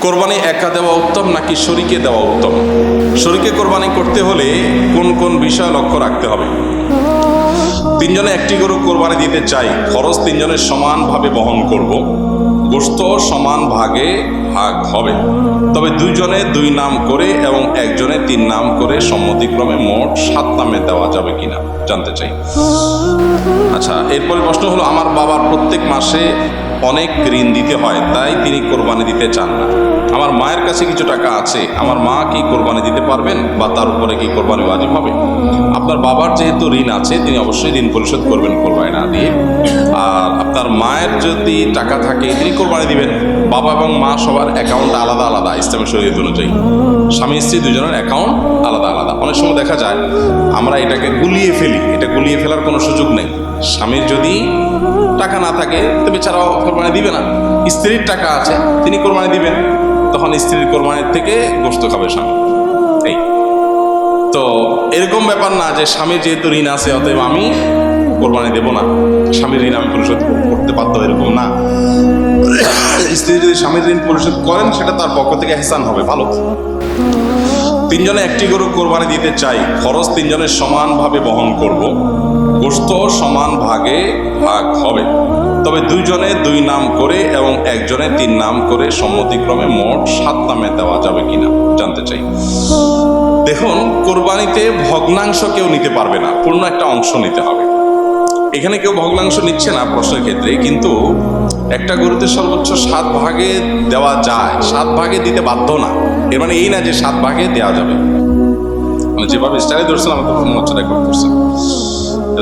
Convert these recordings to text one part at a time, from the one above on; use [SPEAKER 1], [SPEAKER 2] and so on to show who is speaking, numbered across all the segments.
[SPEAKER 1] কোরবানি একা দেওয়া উত্তম নাকি শরীকে দেওয়া উত্তম? শরীকে কোরবানি করতে হলে কোন কোন বিষয় লক্ষ্য রাখতে হবে? তিনজনে একটি গরু কোরবানি দিতে চাই, খরচ তিনজনের সমানভাবে বহন করব, গোশত সমান ভাগে ভাগ হবে, তবে দুইজনে দুই নাম করে এবং একজনে তিন নাম করে সম্মতিক্রমে মোট 7 নামে দেওয়া যাবে কিনা জানতে চাই। আচ্ছা, এরপরে প্রশ্ন হলো, আমার বাবার প্রত্যেক মাসে অনেক ঋণ দিতে হয়, তাই তিনি কোরবানি দিতে চান না। আমার মায়ের কাছে কিছু টাকা আছে, আমার মা কি কোরবানি দিতে পারবেন বা তার উপরে কি কোরবানি ওয়াজিব হবে? আপনার বাবার যেহেতু ঋণ আছে, তিনি অবশ্যই ঋণ পরিশোধ করবেন কোরবানি না দিয়ে। আর আপনার মায়ের যদি টাকা থাকে, তিনি কোরবানি দিবেন। বাবা এবং মা সবার অ্যাকাউন্ট আলাদা আলাদা ইসলামী শরীয়ত অনুযায়ী। স্বামী স্ত্রী দুজনের অ্যাকাউন্ট আলাদা আলাদা। অনেক সময় দেখা যায় আমরা এটাকে গুলিয়ে ফেলি, এটা গুলিয়ে ফেলার কোনো সুযোগ নেই। স্বামীর যদি টাকা না থাকে তো বেচারাও কোরবানি দিবে না। স্ত্রীর টাকা আছে, তিনি কোরবানি দিবেন, তখন স্ত্রীর কোরবানির থেকে গোশত খাবে স্বামী। এই তো এরকম ব্যাপার না যে স্বামীর যেহেতু ঋণ আছে অতএব আমি কোরবানি দেব না, স্বামীর ঋণ আমি পরিশোধ করতে বাধ্য, এরকম না। স্ত্রী যদি স্বামীর ঋণ পরিশোধ করেন সেটা তার পক্ষ থেকে ইহসান হবে, ভালো। তিনজনে একটি গরু কোরবানি দিতে চাই, খরচ তিনজনের সমানভাবে বহন করব, গোশত সমান ভাগে ভাগ হবে, তবে দুইজনে দুই নাম করে এবং একজনে তিন নাম করে সম্মতিক্রমে মোট 7 নামে দেওয়া যাবে কিনা জানতে চাই। দেখুন, কোরবানিতে ভগ্নাংশ কেউ নিতে পারবে না, পূর্ণ একটা অংশ নিতে হবে। এখানে কেউ ভগ্নাংশ নিচ্ছে না প্রশ্নের ক্ষেত্রে, কিন্তু একটা গরুতে সর্বোচ্চ 7 ভাগে দেওয়া যায়, 7 ভাগে দিতে বাধ্য না। এর মানে এই না যে 7 ভাগে দেওয়া যাবে। মানে যেভাবে স্টাইলে ধরছিলাম আমি তো মনে রেকর্ড করছেন,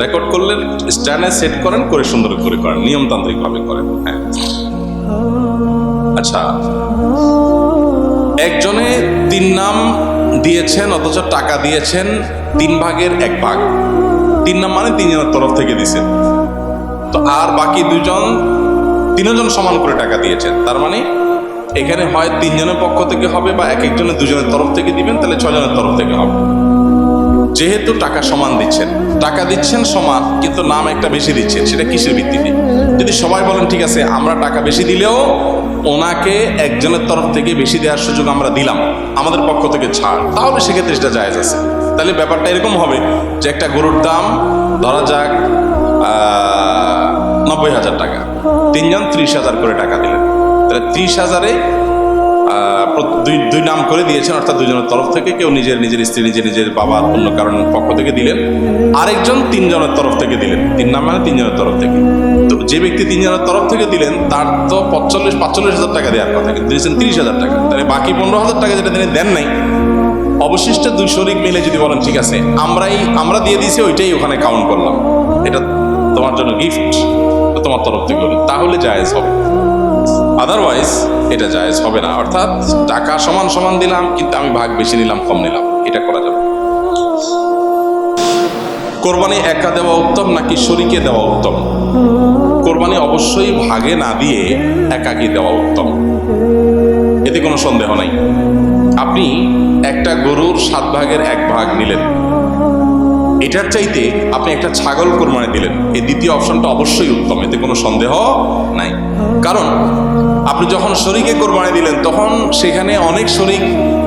[SPEAKER 1] রেকর্ড করলে স্ট্যান্ডে সেট করেন, করে সুন্দর করে করেন, নিয়মতান্ত্রিক ভাবে করেন। হ্যাঁ, আচ্ছা, একজনে 3 নাম দিয়েছেন অথচ টাকা দিয়েছেন 3 ভাগের 1 ভাগ। 3 নাম মানে 3 জনের তরফ থেকে দিয়েছেন, তো আর বাকি 3জন সমান করে টাকা দিয়েছেন। তার মানে এখানে হয় 3 জনের পক্ষ থেকে হবে বা এক একজনের 2 জনের তরফ থেকে দিবেন, তাহলে 6 জনের তরফ থেকে হবে। যেহেতু টাকা সমান দিচ্ছেন, টাকা দিচ্ছেন সমান, কিন্তু নাম একটা বেশি দিচ্ছেন, সেটা কিসের ভিত্তিতে? যদি সবাই বলেন ঠিক আছে আমরা টাকা বেশি দিলেও ওনাকে একজনের তরফ থেকে বেশি দেওয়ার সুযোগ আমরা দিলাম, আমাদের পক্ষ থেকে ছাড়, তাহলে সেক্ষেত্রে সেটা জায়েজ আছে। তাহলে ব্যাপারটা এরকম হবে যে একটা গরুর দাম ধরা যাক 90,000 টাকা, 3 জন 30,000 করে টাকা দিলেন, তাহলে 30,000-এ দুই নাম করে দিয়েছেন, অর্থাৎ 2 জনের তরফ থেকে, কেউ নিজের স্ত্রী, নিজের বাবার অন্য কারণের পক্ষ থেকে দিলেন, আরেকজন 3 জনের তরফ থেকে দিলেন। 3 নাম মানে 3 জনের তরফ থেকে। তো যে ব্যক্তি 3 জনের তরফ থেকে দিলেন তার তো 45,000 টাকা দেওয়ার কথা, কিন্তু দিয়েছেন 30,000 টাকা। তাহলে বাকি 15,000 টাকা যেটা তিনি দেন নাই, অবশিষ্ট 2 শরিক মিলে যদি বলেন ঠিক আছে আমরা দিয়ে দিয়েছি, ওইটাই ওখানে কাউন্ট করলাম, এটা তোমার জন্য গিফট, তোমার তরফ থেকে হলো, তাহলে জায়েজ হবে। আদারওয়াইজ এটা জায়েজ হবে না। অর্থাৎ টাকা সমান সমান দিলাম, কিন্তু আমি ভাগ বেশি নিলাম, কম নিলাম, এটা করা যাবে। কোরবানি একা দেওয়া উত্তম নাকি শরীকে দেওয়া উত্তম? কোরবানি অবশ্যই ভাগে না দিয়ে একাকী দেওয়া উত্তম, এতে কোনো সন্দেহ নাই। আপনি একটা গরুর 7 ভাগের 1 ভাগ নিলেন, এটার চাইতে আপনি একটা ছাগল কোরবানি দিলেন, এই দ্বিতীয় অপশনটা অবশ্যই উত্তম, এতে কোনো সন্দেহ নাই। কারণ আপনি যখন শরীকে কোরবানি দিলেন তখন সেখানে অনেক শরীক,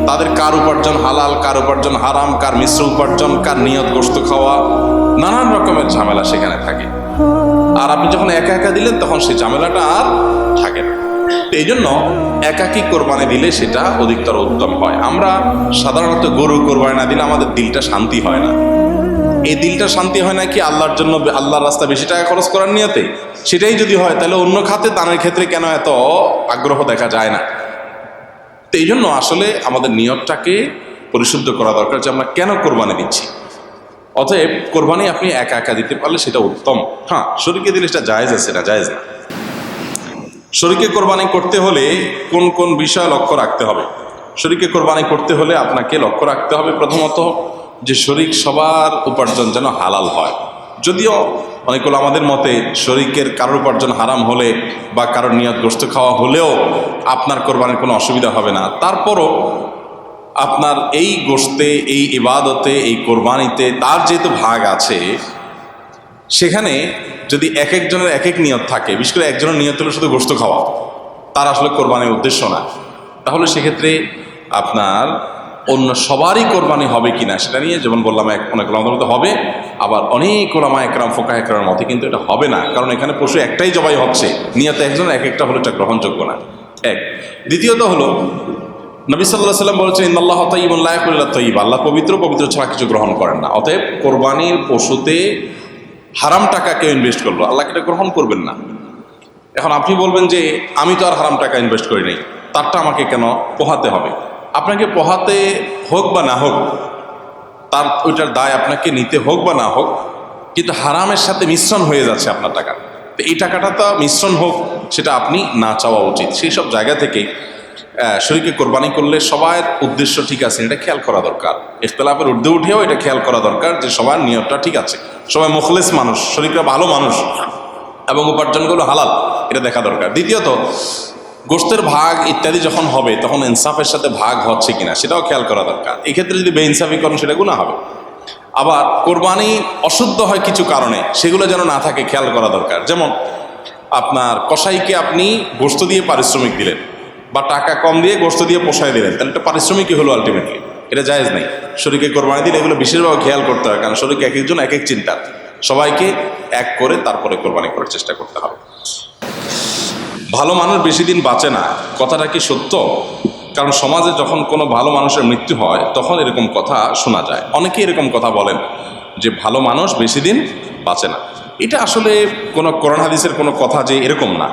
[SPEAKER 1] তাদের কার উপার্জন হালাল, কার উপার্জন হারাম, কার মিশ্র উপার্জন, কার নিয়ত গোশত খাওয়া, নানান রকমের ঝামেলা সেখানে থাকে। আর আপনি যখন একা একা দিলেন তখন সেই ঝামেলাটা আর থাকে না। এই জন্য একাকী কোরবানি দিলে সেটা অধিকতর উত্তম হয়। আমরা সাধারণত গরু কোরবানি না দিলে আমাদের দিলটা শান্তি হয় না। এই দিলটা শান্তি হয় না কি আল্লাহর জন্য, আল্লাহর রাস্তায় বেশি টাকা খরচ করার নিয়তে? সেটাই যদি হয় তাহলে অন্য খাতে দানের ক্ষেত্রে কেন এত আগ্রহ দেখা যায় না? তো এই জন্য আসলে আমাদের নিয়তটাকে পরিশুদ্ধ করা দরকার যে আমরা কেন কোরবানি দিচ্ছি। অতএব কোরবানি আপনি একা একা দিতে পারলে সেটা উত্তম। হ্যাঁ, শরীকে দিলে সেটা জায়েজ আছে, না জায়েজ না। শরীকে কোরবানি করতে হলে কোন কোন বিষয় লক্ষ্য রাখতে হবে? শরীকে কোরবানি করতে হলে আপনাকে লক্ষ্য রাখতে হবে প্রথমত যে শরীক সবার উপার্জন যেন হালাল হয়। যদিও অনেকগুলো আমাদের মতে শরীকের কারোর উপার্জন হারাম হলে বা কারোর নিয়ত গোশত খাওয়া হলেও আপনার কোরবানির কোনো অসুবিধা হবে না, তারপরও আপনার এই গোশতে, এই ইবাদতে, এই কোরবানিতে তার যেহেতু ভাগ আছে, সেখানে যদি এক একজনের এক এক নিয়ত থাকে, বিশেষ করে একজনের নিয়ত হলো শুধু গোশত খাওয়া, তার আসলে কোরবানির উদ্দেশ্য না। তাহলে সেক্ষেত্রে আপনার অন্য সবারই কোরবানি হবে কিনা সেটা নিয়ে যেমন বললাম অনেক ওলামার মতে হবে, আবার অনেক ওলামা একরাম ফোকাহ একরামের মতে কিন্তু এটা হবে না, কারণ এখানে পশু একটাই জবাই হচ্ছে, নিয়ত একজন এক একটা হলো এটা গ্রহণযোগ্য না। এক, দ্বিতীয়ত হলো নবী সাল্লাল্লাহু আলাইহি ওয়াসাল্লাম বলেছেন ইন্নাল্লাহ তাইয়্যিবুন লা ইয়াকুলু ইল্লা তাইয়্যিব, আল্লাহ পবিত্র, পবিত্র ছাড়া কিছু গ্রহণ করেন না। অতএব কোরবানির পশুতে হারাম টাকা কেউ ইনভেস্ট করলো, আল্লাহ এটা গ্রহণ করবেন না। এখন আপনি বলবেন যে আমি তো আর হারাম টাকা ইনভেস্ট করি নাই, তারটা আমাকে কেন পোহাতে হবে? আপনাকে পোহাতে হোক বা না হোক, তার ওইটার দায় আপনাকে নিতে হোক বা না হোক, কিন্তু হারামের সাথে মিশ্রণ হয়ে যাচ্ছে আপনার টাকা। তো এই টাকাটা তো মিশ্রণ হোক, সেটা আপনি না চাওয়া উচিত। সেই সব জায়গা থেকে শরীকে কোরবানি করলে সবার উদ্দেশ্য ঠিক আছে এটা খেয়াল করা দরকার। ইখতিলাফের ঊর্ধ্বে উঠেও এটা খেয়াল করা দরকার যে সবার নিয়তটা ঠিক আছে, সবাই মুখলেস মানুষ, শরীকরা ভালো মানুষ এবং উপার্জনগুলো হালাল, এটা দেখা দরকার। দ্বিতীয়ত, গোশতের ভাগ ইত্যাদি যখন হবে তখন ইনসাফের সাথে ভাগ হচ্ছে কিনা সেটাও খেয়াল করা দরকার। এক্ষেত্রে যদি বেইনসাফি করেন সেটা গুনাহ হবে। আবার কোরবানি অশুদ্ধ হয় কিছু কারণে, সেগুলো যেন না থাকে খেয়াল করা দরকার। যেমন আপনার কসাইকে আপনি গোশত দিয়ে পারিশ্রমিক দিলেন, বা টাকা কম দিয়ে গোশত দিয়ে পোষায় দিলেন, তাহলে এটা পারিশ্রমিকই হলো আলটিমেটলি, এটা জায়েজ নেই। শরীকে কোরবানি দিলে এগুলো বিশেষভাবে খেয়াল করতে হয়, কারণ শরীকে এক একজন এক এক চিন্তার, সবাইকে এক করে তারপরে কোরবানি করার চেষ্টা করতে হবে। ভালো মানুষ বেশি দিন বাঁচে না, কথাটা কি সত্য? কারণ সমাজে যখন কোনো ভালো মানুষের মৃত্যু হয় তখন এরকম কথা শোনা যায়, অনেকে এরকম কথা বলেন যে ভালো মানুষ বেশি দিন বাঁচে না। এটা আসলে কোনো কোরআন হাদিসের কোনো কথা যে এরকম না,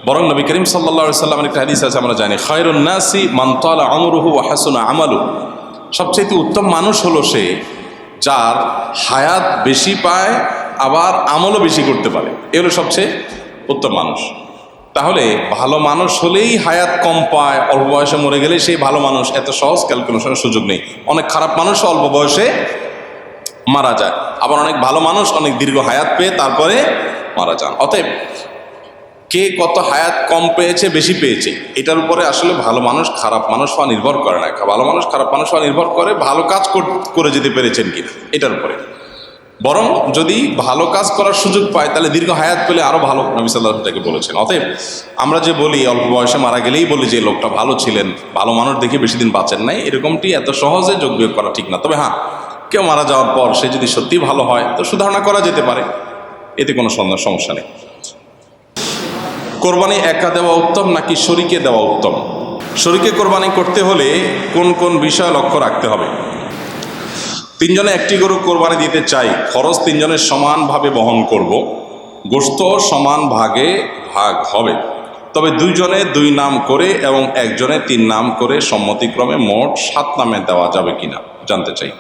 [SPEAKER 1] বরং নবী করিম সাল্লাল্লাহু আলাইহি ওয়াসাল্লামের একটা হাদিস আছে আমরা জানি, খায়রুন নাসি মান তালা আমরুহু ওয়া হাসুনা আমালু, সবচেয়ে উত্তম মানুষ হলো সে যার হায়াত বেশি পায় আবার আমলও বেশি করতে পারে, এ হলো সবচেয়ে উত্তম মানুষ। তাহলে ভালো মানুষ হলেই হায়াত কম পায়, অল্প বয়সে মরে গেলে সেই ভালো মানুষ, এত সহজ ক্যালকুলেশনের সুযোগ নেই। অনেক খারাপ মানুষ অল্প বয়সে মারা যায়, আবার অনেক ভালো মানুষ অনেক দীর্ঘ হায়াত পেয়ে তারপরে মারা যান। অতএব কে কত হায়াত কম পেয়েছে বেশি পেয়েছে এটার উপরে আসলে ভালো মানুষ খারাপ মানুষ হওয়া নির্ভর করে না। ভালো মানুষ খারাপ মানুষ হওয়া নির্ভর করে ভালো কাজ করে যেতে পেরেছেন কিনা এটার উপরে। বরং যদি ভালো কাজ করার সুযোগ পায় তাহলে দীর্ঘ হায়াত পেলে আরো ভালো, নবী সাল্লাল্লাহু আলাইহি ওয়াসাল্লাম বলেছেন। অতএব আমরা যে বলি অল্প বয়সে মারা গেলেই বলি যে লোকটা ভালো ছিলেন, ভালো মানুষ দেখে বেশি দিন বাঁচেন নাই, এরকমটি এত সহজে যোগ বিয়োগ করা ঠিক না। তবে হ্যাঁ, কেউ মারা যাওয়ার পর সে যদি সত্যি ভালো হয় তো সুধারণা করা যেতে পারে, এতে কোনো সমস্যা নেই। কোরবানি একা দেওয়া উত্তম নাকি শরীকে দেওয়া উত্তম? শরীকে কোরবানি করতে হলে কোন কোন বিষয় লক্ষ্য রাখতে হবে? তিনজনে একটি গরু কোরবানি দিতে চাই, খরচ তিনজনের সমানভাবে বহন করব, গোশত সমান ভাগে ভাগ হবে, তবে দুইজনে 2 নাম করে এবং একজনে 3 নাম করে সম্মতিক্রমে মোট 7 নামে দেওয়া যাবে কিনা জানতে চাই।